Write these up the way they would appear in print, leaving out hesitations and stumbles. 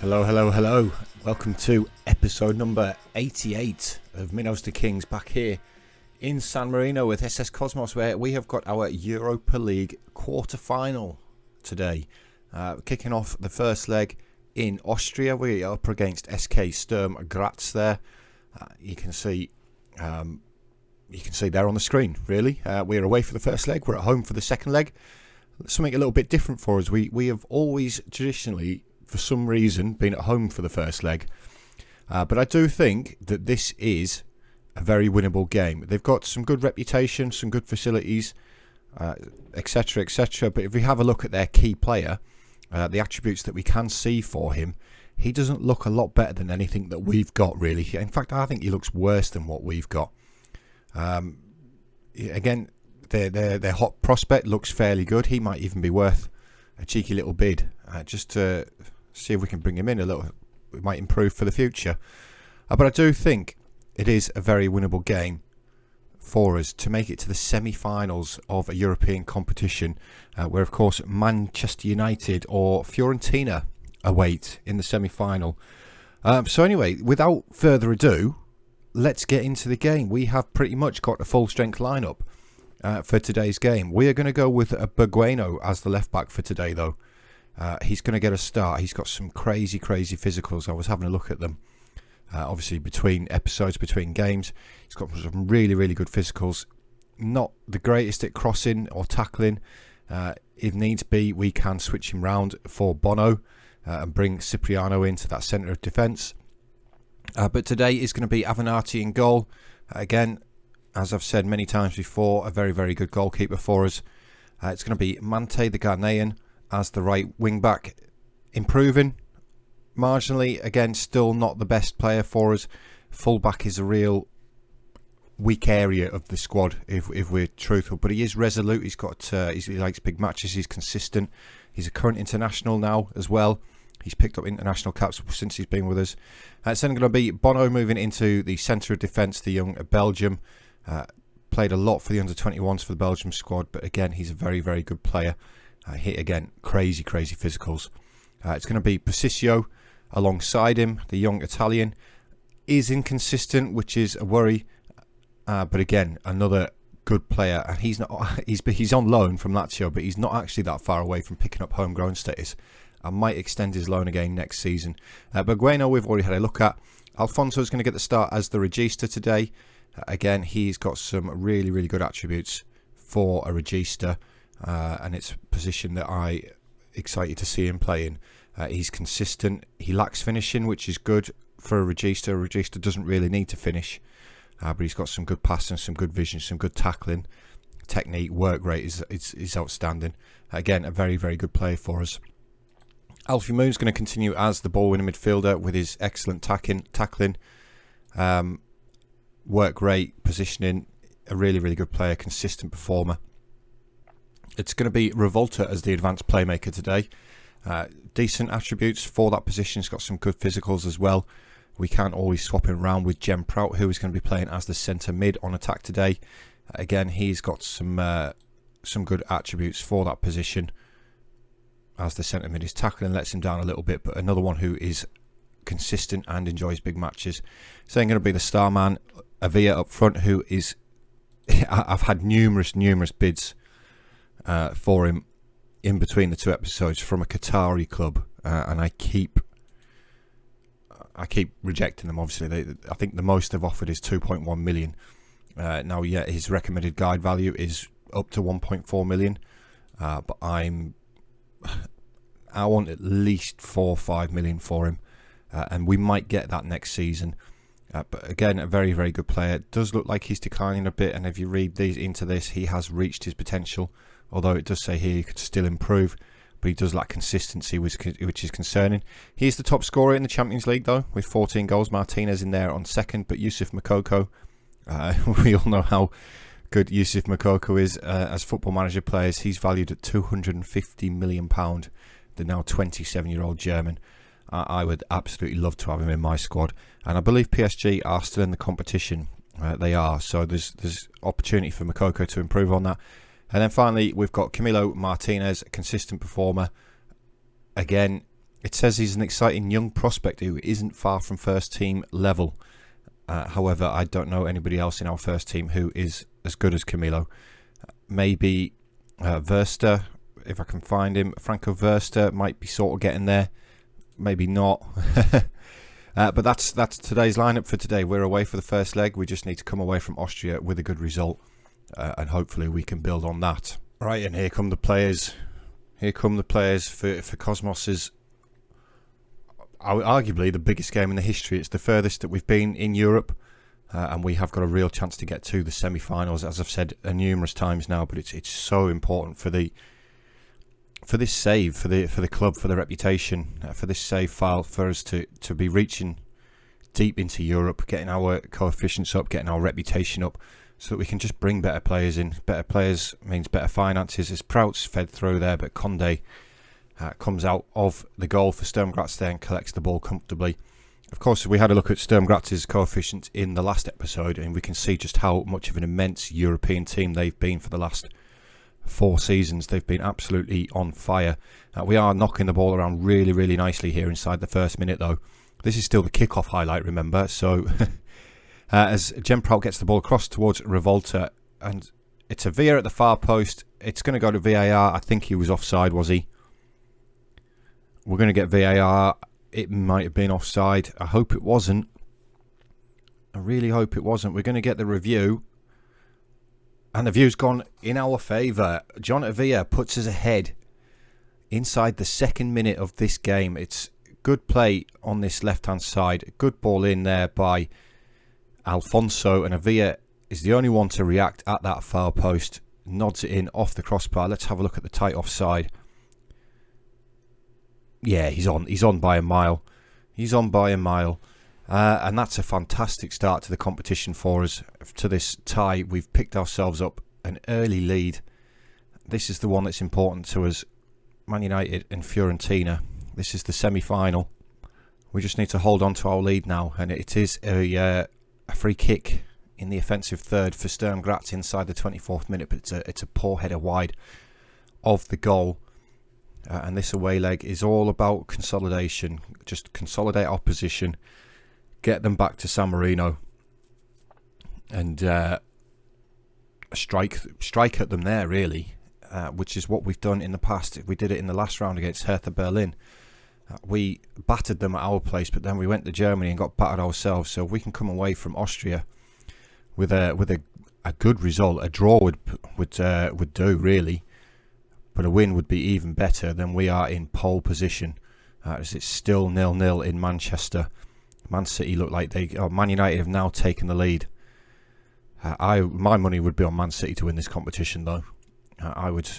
Hello, hello, hello. Welcome to episode number 88 of Minnows to Kings, back here in San Marino with SS Cosmos, where we have got our Europa League quarter-final today. Kicking off the first leg in Austria. We are up against STURM GRAZ there. You can see there on the screen, really. We're away for the first leg. We're at home for the second leg. Something a little bit different for us. We have always traditionally, for some reason, been at home for the first leg. But I do think that this is a very winnable game. They've got some good reputation, some good facilities, etc, etc. But if we have a look at their key player, the attributes that we can see for him, he doesn't look a lot better than anything that we've got, really. In fact, I think he looks worse than what we've got. Again, their hot prospect looks fairly good. He might even be worth a cheeky little bid, just to see if we can bring him in a little. It might improve for the future. But I do think it is a very winnable game for us to make it to the semi-finals of a European competition, where, of course, Manchester United or Fiorentina await in the semi-final. So anyway, without further ado, let's get into the game. We have pretty much got a full-strength lineup for today's game. We are going to go with Bergueno as the left-back for today, though. He's going to get a start. He's got some crazy physicals. I was having a look at them. Obviously, between episodes, between games, he's got some really good physicals. Not the greatest at crossing or tackling. If needs be, we can switch him round for Bono and bring Cipriano into that centre of defence. But today is going to be Avenatti in goal. Again, as I've said many times before, a very good goalkeeper for us. It's going to be Mante, the Ghanaian, as the right wing back, improving marginally. Again, still not the best player for us. Full back is a real weak area of the squad, if we're truthful. But he is resolute. He's got he likes big matches. He's consistent. He's a current international now as well. He's picked up international caps since he's been with us. It's then going to be Bono moving into the centre of defence, the young Belgium. Played a lot for the under-21s for the Belgium squad, but again, he's a very good player. Hit again, crazy physicals. It's going to be Pacicio alongside him. The young Italian is inconsistent, which is a worry. But again, another good player, and he's on loan from Lazio, but he's not actually that far away from picking up homegrown status. I might extend his loan again next season. Bergueno, we've already had a look at. Alfonso is going to get the start as the regista today. Again, he's got some really good attributes for a regista. And it's a position that I'm excited to see him play in. He's consistent. He lacks finishing, which is good for a regista. A regista doesn't really need to finish, but he's got some good passing, some good vision, some good tackling, technique, work rate is outstanding. Again, a very good player for us. Alfie Moon's going to continue as the ball-winning midfielder with his excellent tackling, work rate, positioning. A really good player, consistent performer. It's going to be Revolta as the advanced playmaker today. Decent attributes for that position. He's got some good physicals as well. We can't always swap him around with Jem Prout, who is going to be playing as the centre mid on attack today. Again, he's got some good attributes for that position as the centre mid. His tackling lets him down a little bit, but another one who is consistent and enjoys big matches. So I'm going to be the star man, Avia up front, who is... I've had numerous bids for him in between the two episodes from a Qatari club, and I keep rejecting them. Obviously, I think the most they've offered is 2.1 million. Now, yeah, his recommended guide value is up to 1.4 million, but I want at least 4 or 5 million for him, and we might get that next season. But again, a very good player. It does look like he's declining a bit, and if you read into this, he has reached his potential. Although it does say here he could still improve, but he does lack consistency, which is concerning. He's the top scorer in the Champions League, though, with 14 goals. Martinez in there on second, but Yusuf Moukoko, we all know how good Yusuf Moukoko is as Football Manager players. He's valued at £250 million, the now 27-year-old German. I would absolutely love to have him in my squad, and I believe PSG are still in the competition. They are, so there's opportunity for Moukoko to improve on that. And then finally, we've got Camilo Martinez, a consistent performer. Again, It says he's an exciting young prospect who isn't far from first team level. However, I don't know anybody else in our first team who is as good as Camilo. Maybe Verster, if I can find him. Franco Verster might be sort of getting there. Maybe not. But that's today's lineup for today. We're away for the first leg. We just need to come away from Austria with a good result. And hopefully we can build on that. Right, and here come the players. Here come the players for Cosmos's arguably the biggest game in the history. It's the furthest that we've been in Europe, and we have got a real chance to get to the semi-finals, as I've said numerous times now. But it's so important for this save, for the club, for the reputation, for this save file, for us to be reaching deep into Europe, getting our coefficients up, getting our reputation up, so that we can just bring better players in. Better players means better finances. As Prout's fed through there, but Conde comes out of the goal for STURM Graz there and collects the ball comfortably. Of course, we had a look at STURM Graz's coefficients in the last episode, and we can see just how much of an immense European team they've been for the last 4 seasons. They've been absolutely on fire. We are knocking the ball around really, really nicely here inside the first minute, though. This is still the kickoff highlight, remember? So, as Jem Prout gets the ball across towards Revolta, and it's a veer at the far post. It's going to go to VAR. I think he was offside, was he? We're going to get VAR. It might have been offside. I hope it wasn't. I really hope it wasn't. We're going to get the review. And the view's gone in our favour. John Avila puts us ahead inside the second minute of this game. It's good play on this left-hand side. Good ball in there by Alfonso. And Avila is the only one to react at that far post. Nods it in off the crossbar. Let's have a look at the tight offside. Yeah, he's on by a mile. He's on by a mile. And that's a fantastic start to the competition for us. To this tie, we've picked ourselves up an early lead. This is the one that's important to us. Man United and Fiorentina. This is the semi-final. We just need to hold on to our lead now. And it is a free kick in the offensive third for STURM Graz inside the 24th minute. But it's a poor header wide of the goal. And this away leg is all about consolidation. Just consolidate our position. Get them back to San Marino. And strike at them there, really. Which is what we've done in the past. We did it in the last round against Hertha Berlin. We battered them at our place, but then we went to Germany and got battered ourselves. So if we can come away from Austria with a good result, a draw would do, really. But a win would be even better. Then we are in pole position. As it's still 0-0 in Manchester. Man City look like Man United have now taken the lead. My money would be on Man City to win this competition, though. I would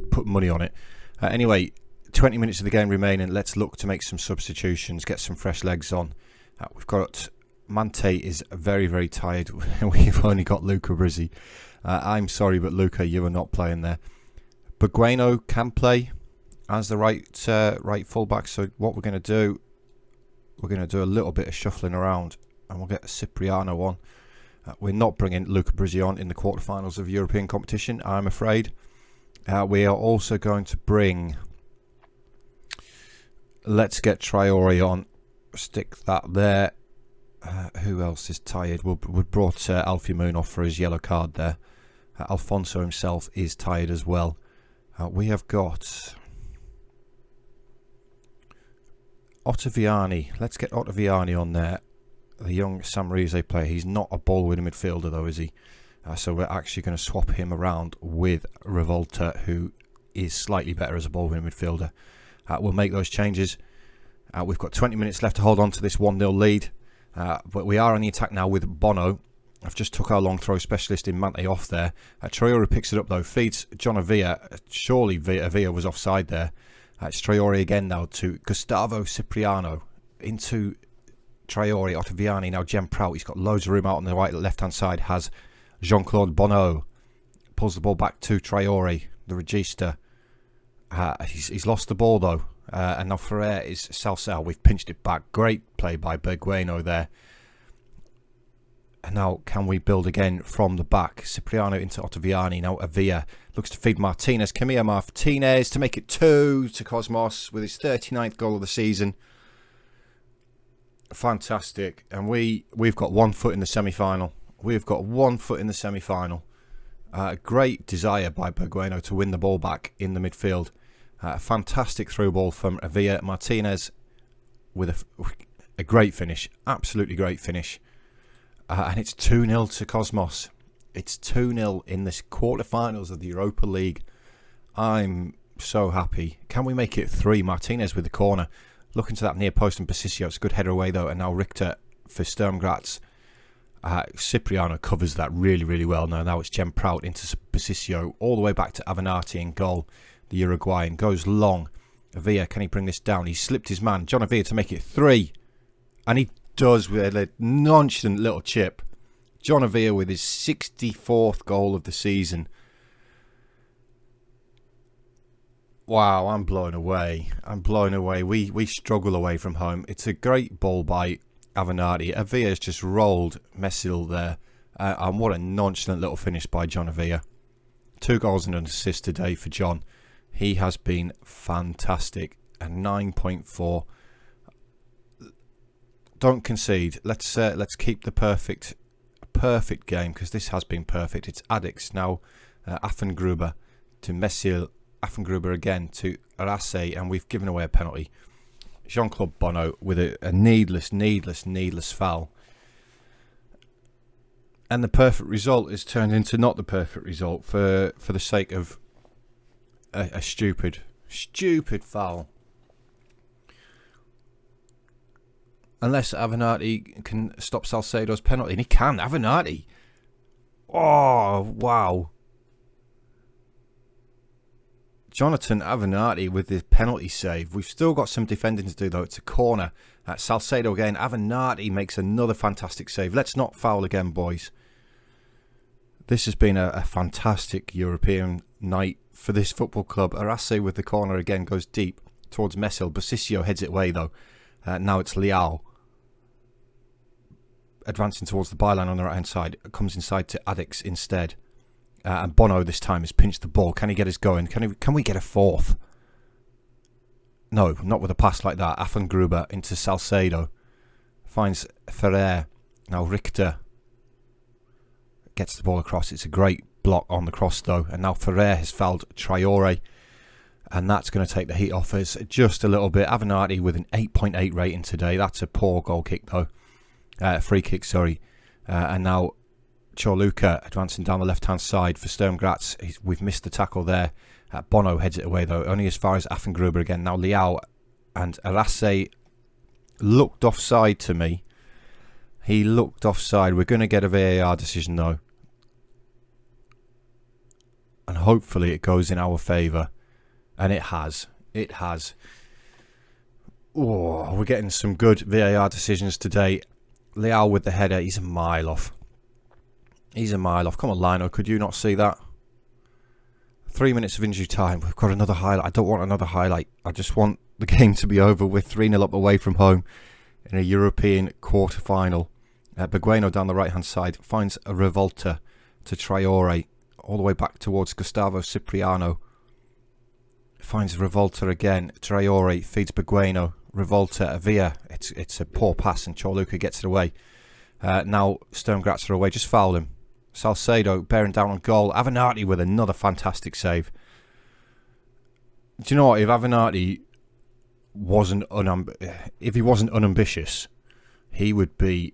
put money on it. Anyway, 20 minutes of the game remaining. Let's look to make some substitutions, get some fresh legs on. We've got Mante is very, very tired. We've only got Luca Brizzi. I'm sorry, but Luca, you are not playing there. Bueno can play as the right fullback. So what we're going to do, we're going to do a little bit of shuffling around, and we'll get Cipriano on. We're not bringing Luca Brizzi on in the quarterfinals of European competition, I'm afraid. We are also going to bring. Let's get Traore on. Stick that there. Who else is tired? We brought Alfie Moon off for his yellow card there. Alfonso himself is tired as well. We have got Ottaviani. Let's get Ottaviani on there. The young Samrise player. He's not a ball-winning midfielder, though, is he? So we're actually going to swap him around with Revolta, who is slightly better as a ball-winning midfielder. We'll make those changes. We've got 20 minutes left to hold on to this 1-0 lead. But we are on the attack now with Bono. I've just took our long throw specialist in Mante off there. Traore picks it up, though. Feeds John Avila. Surely Avila was offside there. It's Traore again now to Gustavo Cipriano. Into Traore, Ottaviani, now Jem Prout. He's got loads of room out on the right, left-hand side. Has Jean-Claude Bono. Pulls the ball back to Traore, the regista. He's lost the ball, though. And now Ferrer is Salsal. We've pinched it back. Great play by Bueno there. And now, can we build again from the back? Cipriano into Ottaviani. Now Avia looks to feed Martinez. Camilla Martinez to make it 2 to Cosmos with his 39th goal of the season. Fantastic. And we've got 1 foot in the semi-final. We've got 1 foot in the semi-final. Great desire by Bergueno to win the ball back in the midfield. Fantastic through ball from Avia. Martinez with a great finish. Absolutely great finish. And it's 2-0 to Cosmos. It's 2-0 in this quarterfinals of the Europa League. I'm so happy. Can we make it 3? Martinez with the corner. Looking to that near post and Basisio. It's a good header away though. And now Richter for STURM GRAZ. Cipriano covers that really, really well. Now it's Jem Prout into Basisio. All the way back to Avenatti in goal. The Uruguayan goes long. Avia, can he bring this down? He slipped his man. John Avia to make it 3. And he does with a nonchalant little chip. John Avia with his 64th goal of the season. Wow, I'm blown away. I'm blown away. We struggle away from home. It's a great ball by Avenatti. Avia's just rolled Messil there. And what a nonchalant little finish by John Avia. 2 goals and an assist today for John. He has been fantastic. A 9.4. Don't concede. Let's keep the perfect game, because this has been perfect. It's Addix now. Affengruber to Messil. Affengruber again to Arasse, and we've given away a penalty. Jean-Claude Bono with a needless foul. And the perfect result is turned into not the perfect result for the sake of a stupid foul. Unless Avenatti can stop Salcedo's penalty. And he can. Avenatti. Oh, wow. Jonathan Avenatti with the penalty save. We've still got some defending to do, though. It's a corner. Salcedo again. Avenatti makes another fantastic save. Let's not foul again, boys. This has been a fantastic European night for this football club. Arasse with the corner again goes deep towards Messil. Basisio heads it away, though. Now it's Leao. Advancing towards the byline on the right hand side. Comes inside to Addix instead. And Bono this time has pinched the ball. Can he get us going? Can we get a 4th? No, not with a pass like that. Affengruber into Salcedo. Finds Ferrer. Now Richter gets the ball across. It's a great block on the cross though. And now Ferrer has fouled Traore. And that's going to take the heat off us just a little bit. Avenatti with an 8.8 rating today. That's a poor goal kick though. Free kick, sorry. And now Chorluka advancing down the left-hand side for STURM GRAZ. We've missed the tackle there. Bono heads it away though, only as far as Affengruber again. Now Leao and Arasse looked offside to me. He looked offside. We're going to get a VAR decision though. And hopefully it goes in our favour. And it has. It has. Oh, we're getting some good VAR decisions today. Leao with the header. He's a mile off. He's a mile off. Come on, Lino. Could you not see that? 3 minutes of injury time. We've got another highlight. I don't want another highlight. I just want the game to be over. We're 3-0 up away from home in a European quarter-final. Bergueno down the right-hand side finds a Revolta to Traore. All the way back towards Gustavo Cipriano. Finds Revolta again. Traore feeds Bergueno. Revolta, Avia. It's a poor pass and Chorluka gets it away. Now STURM GRAZ are away. Just foul him. Salcedo bearing down on goal. Avenatti with another fantastic save. Do you know what? If Avenatti wasn't unambitious, he would be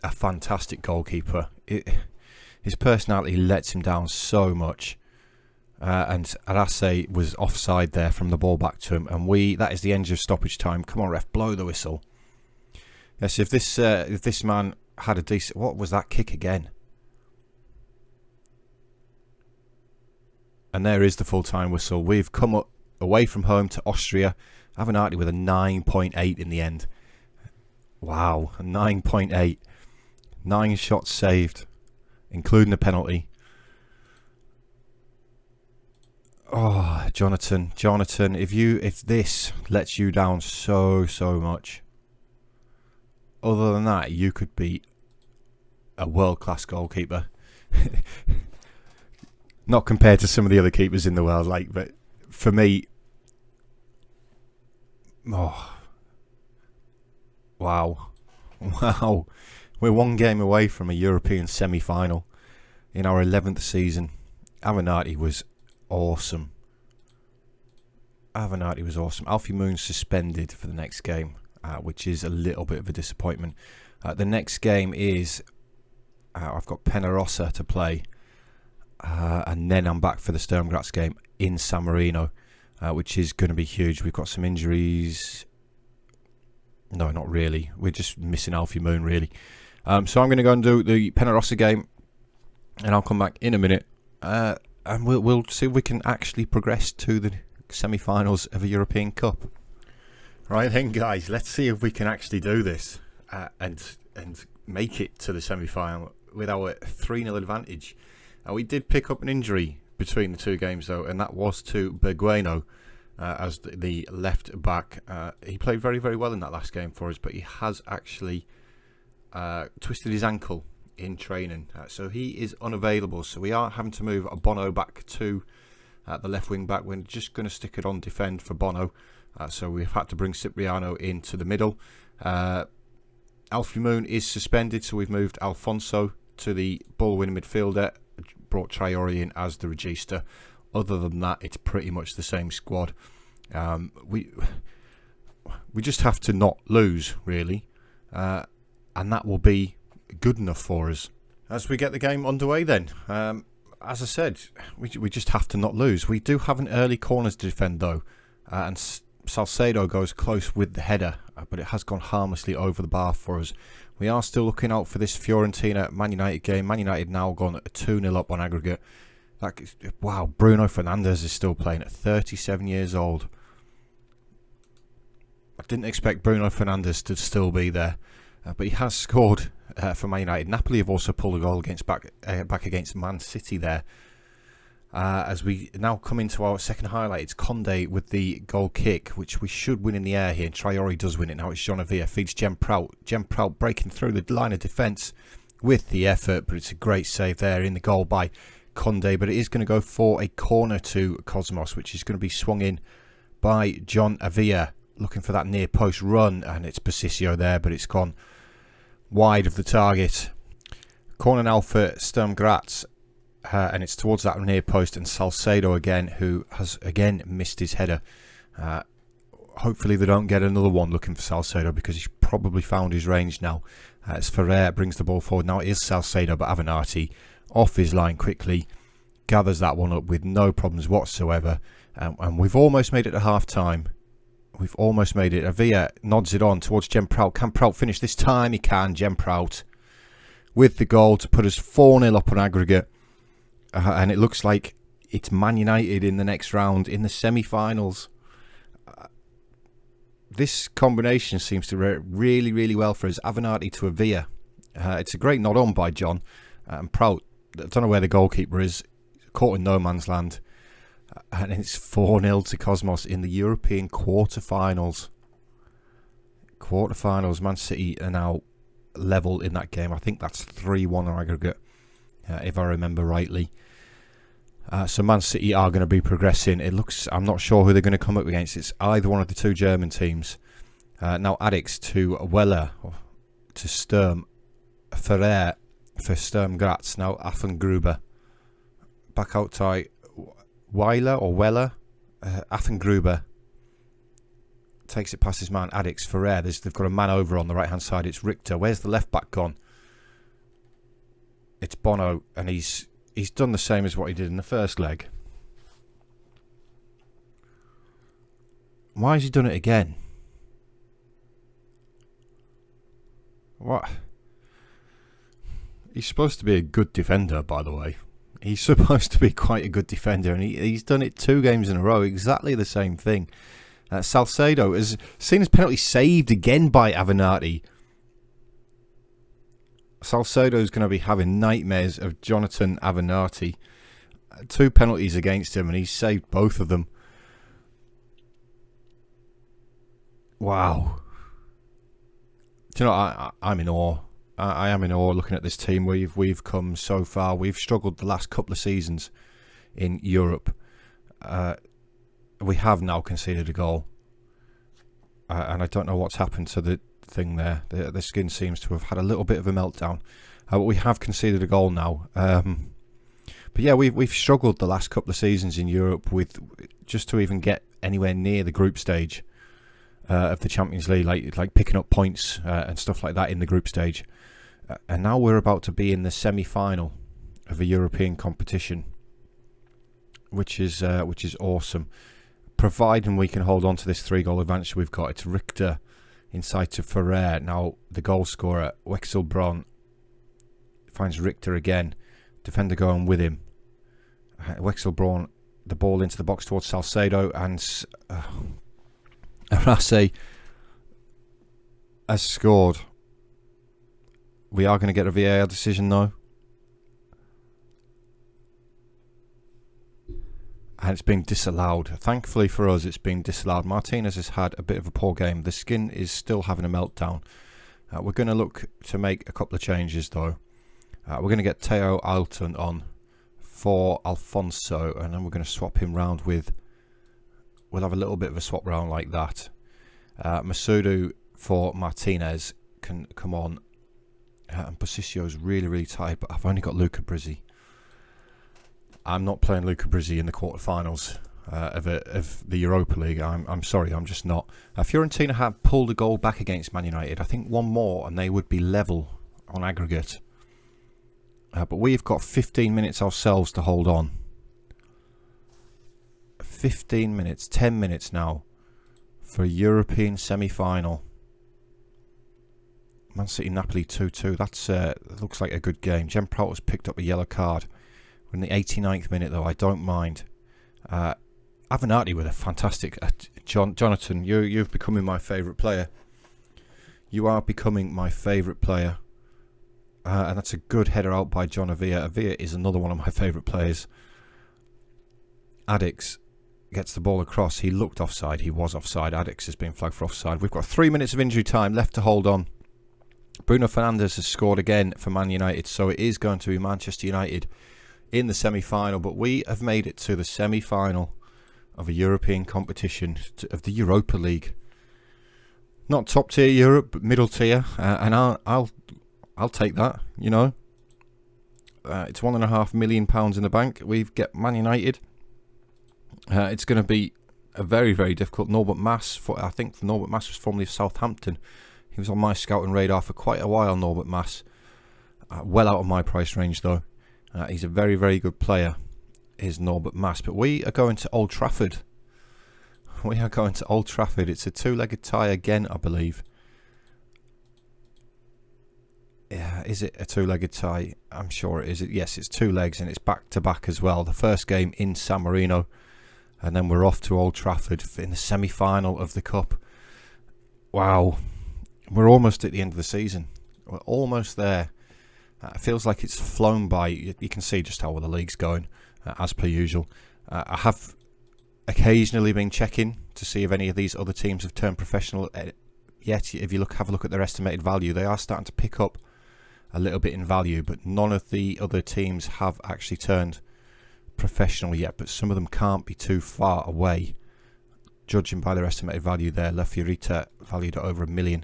a fantastic goalkeeper. His personality lets him down so much. And Arasse was offside there from the ball back to him. And that is the end of stoppage time. Come on, ref, blow the whistle. Yes, if this man had a decent... What was that kick again? And there is the full-time whistle. We've come up away from home to Austria. Avenatti with a 9.8 in the end. Wow, a 9.8. 9 shots saved, including the penalty. Oh, Jonathan, if this lets you down so much, other than that, you could be a world-class goalkeeper. Not compared to some of the other keepers in the world, but for me, wow. We're one game away from a European semi-final in our 11th season. Avenatti was awesome. Alfie Moon suspended for the next game, which is a little bit of a disappointment. The next game is, I've got Penarosa to play, and then I'm back for the STURM GRAZ game in San Marino, which is going to be huge. We've got some injuries. No, not really. We're just missing Alfie Moon, really. So I'm going to go and do the Penarosa game, and I'll come back in a minute, and we'll see if we can actually progress to the semi-finals of a European Cup. Right then, guys, let's see if we can actually do this and make it to the semi-final with our 3-0 advantage. We did pick up an injury between the two games, though, and that was to Bergueno as the left back. He played very, very well in that last game for us, but he has actually twisted his ankle in training, so he is unavailable. So we are having to move Bono back to the left wing back. We're just going to stick it on defend for Bono, so we've had to bring Cipriano into the middle. Alfie Moon is suspended, so we've moved Alfonso to the ball-winning midfielder, brought Traore in as the regista. Other than that, it's pretty much the same squad. We just have to not lose, really, and that will be good enough for us. As we get the game underway then, as I said, we just have to not lose. We do have an early corner to defend, though, and Salcedo goes close with the header, but it has gone harmlessly over the bar for us. We are still looking out for this Fiorentina-Man United game. Man United now gone 2-0 up on aggregate. Wow, Bruno Fernandes is still playing at 37 years old. I didn't expect Bruno Fernandes to still be there, but he has scored for Man United. Napoli have also pulled a goal back against Man City there. As we now come into our second highlight, it's Conde with the goal kick, which we should win in the air here. Traore does win it. Now it's Jonavia, feeds Jem Prout. Jem Prout breaking through the line of defence with the effort, but it's a great save there in the goal by Conde. But it is going to go for a corner to Cosmos, which is going to be swung in by John Avia, looking for that near post run, and it's Pacicio there, but it's gone wide of the target. Corner now for STURM GRAZ, and it's towards that near post, and Salcedo again, who has again missed his header. Hopefully they don't get another one looking for Salcedo, because he's probably found his range now. As Ferrer brings the ball forward, now it is Salcedo, but Avenatti off his line quickly gathers that one up with no problems whatsoever, and we've almost made it to half time. We've almost made it. Avia nods it on towards Jem Prout. Can Prout finish this time? He can. Jem Prout with the goal to put us 4-0 up on aggregate. And it looks like it's Man United in the next round in the semi-finals. This combination seems to work really, really well for us. Avenatti to Avia. It's a great nod on by John. And Prout, I don't know where the goalkeeper is, caught in no man's land. And it's 4-0 to Cosmos in the European quarterfinals. Man City are now level in that game. I think that's 3-1 on aggregate, if I remember rightly. So Man City are going to be progressing. It looks, I'm not sure who they're going to come up against. It's either one of the two German teams. Now Addix to Weller, to STURM. Ferrer for STURM GRAZ. Now Affengruber. Back out to Weller. Affengruber takes it past his man Addix. Ferrer, they've got a man over on the right hand side. It's Richter. Where's the left back gone? It's Bono, and he's done the same as what he did in the first leg. Why has he done it again? What? He's supposed to be a good defender, by the way. He's supposed to be quite a good defender, and he's done it 2 games in a row, exactly the same thing. Salcedo has seen his penalty saved again by Avenatti. Salcedo's going to be having nightmares of Jonathan Avenatti. 2 penalties against him, and he's saved both of them. Wow. Do you know, I'm in awe. I am in awe looking at this team. We've come so far. We've struggled the last couple of seasons in Europe. We have now conceded a goal, and I don't know what's happened to the thing there. The skin seems to have had a little bit of a meltdown, but we have conceded a goal now. But yeah, we've struggled the last couple of seasons in Europe with just to even get anywhere near the group stage of the Champions League, like picking up points and stuff like that in the group stage. And now we're about to be in the semi-final of a European competition, which is awesome. Providing we can hold on to this 3-goal advantage we've got. It's Richter inside to Ferrer. Now the goal scorer, Wexelbron, finds Richter again. Defender going with him. Wexelbron, the ball into the box towards Salcedo, and Arase has scored. We are going to get a VAR decision though. And it's been disallowed. Thankfully for us, it's been disallowed. Martinez has had a bit of a poor game. The skin is still having a meltdown. We're going to look to make a couple of changes though. We're going to get Teo Alton on for Alfonso, and then we're going to swap him round with... We'll have a little bit of a swap round like that. Masudu for Martinez can come on. And Bosicio's really, really tired, but I've only got Luca Brizzi. I'm not playing Luca Brizzi in the quarterfinals of the Europa League. I'm sorry, I'm just not. Fiorentina have pulled a goal back against Man United. I think one more and they would be level on aggregate. But we've got 15 minutes ourselves to hold on. 15 minutes, 10 minutes now for a European semi-final. Man City Napoli 2-2. That looks like a good game. Jem Prout has picked up a yellow card. We're in the 89th minute though. I don't mind. Avenatti with a fantastic... Jonathan, you've becoming my favourite player. You are becoming my favourite player. And that's a good header out by John Avia. Avia is another one of my favourite players. Addix gets the ball across. He looked offside. He was offside. Addix has been flagged for offside. We've got 3 minutes of injury time left to hold on. Bruno Fernandes has scored again for Man United, so it is going to be Manchester United in the semi-final. But we have made it to the semi-final of a European competition, of the Europa League. Not top tier Europe, but middle tier, and I'll take that. You know, it's £1.5 million in the bank. We've got Man United. It's going to be a very, very difficult. Norbert Mas, I think Norbert Mas was formerly of Southampton. He was on my scouting radar for quite a while, Norbert Mas. Well out of my price range, though. He's a very, very good player, is Norbert Mas. But we are going to Old Trafford. We are going to Old Trafford. It's a two-legged tie again, I believe. Yeah, is it a two-legged tie? I'm sure it is. Yes, it's 2 legs, and it's back-to-back as well. The first game in San Marino, and then we're off to Old Trafford in the semi-final of the Cup. Wow. We're almost at the end of the season. We're almost there. It feels like it's flown by. You can see just how well the league's going, as per usual. I have occasionally been checking to see if any of these other teams have turned professional yet. If you have a look at their estimated value, they are starting to pick up a little bit in value, but none of the other teams have actually turned professional yet. But some of them can't be too far away, judging by their estimated value there. La Fiorita valued at over £1 million.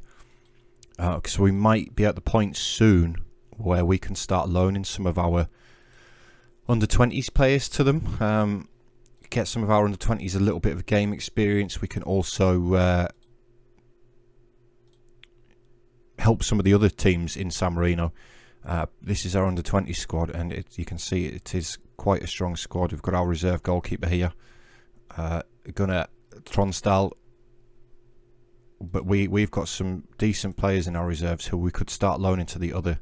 So we might be at the point soon where we can start loaning some of our under-20s players to them. Get some of our under-20s a little bit of game experience. We can also help some of the other teams in San Marino. This is our under-20 squad, and you can see it is quite a strong squad. We've got our reserve goalkeeper here, Gunnar Tronsdal. But we've got some decent players in our reserves who we could start loaning to the other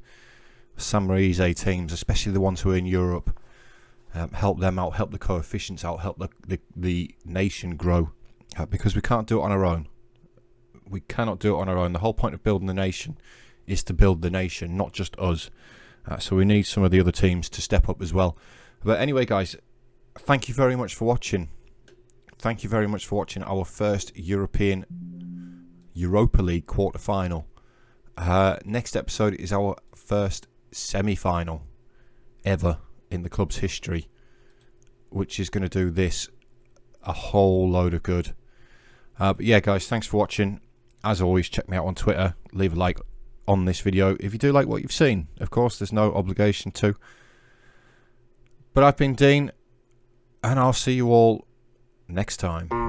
San Marino teams, especially the ones who are in Europe. Help them out, help the coefficients out, help the nation grow. Because we can't do it on our own. We cannot do it on our own. The whole point of building the nation is to build the nation, not just us. So we need some of the other teams to step up as well. But anyway, guys, thank you very much for watching. Thank you very much for watching our first Europa League quarter-final. Next episode is our first semi-final ever in the club's history, which is going to do this a whole load of good. But yeah, guys, thanks for watching. As always, check me out on Twitter. Leave a like on this video if you do like what you've seen. Of course, there's no obligation to. But I've been Dean, and I'll see you all next time.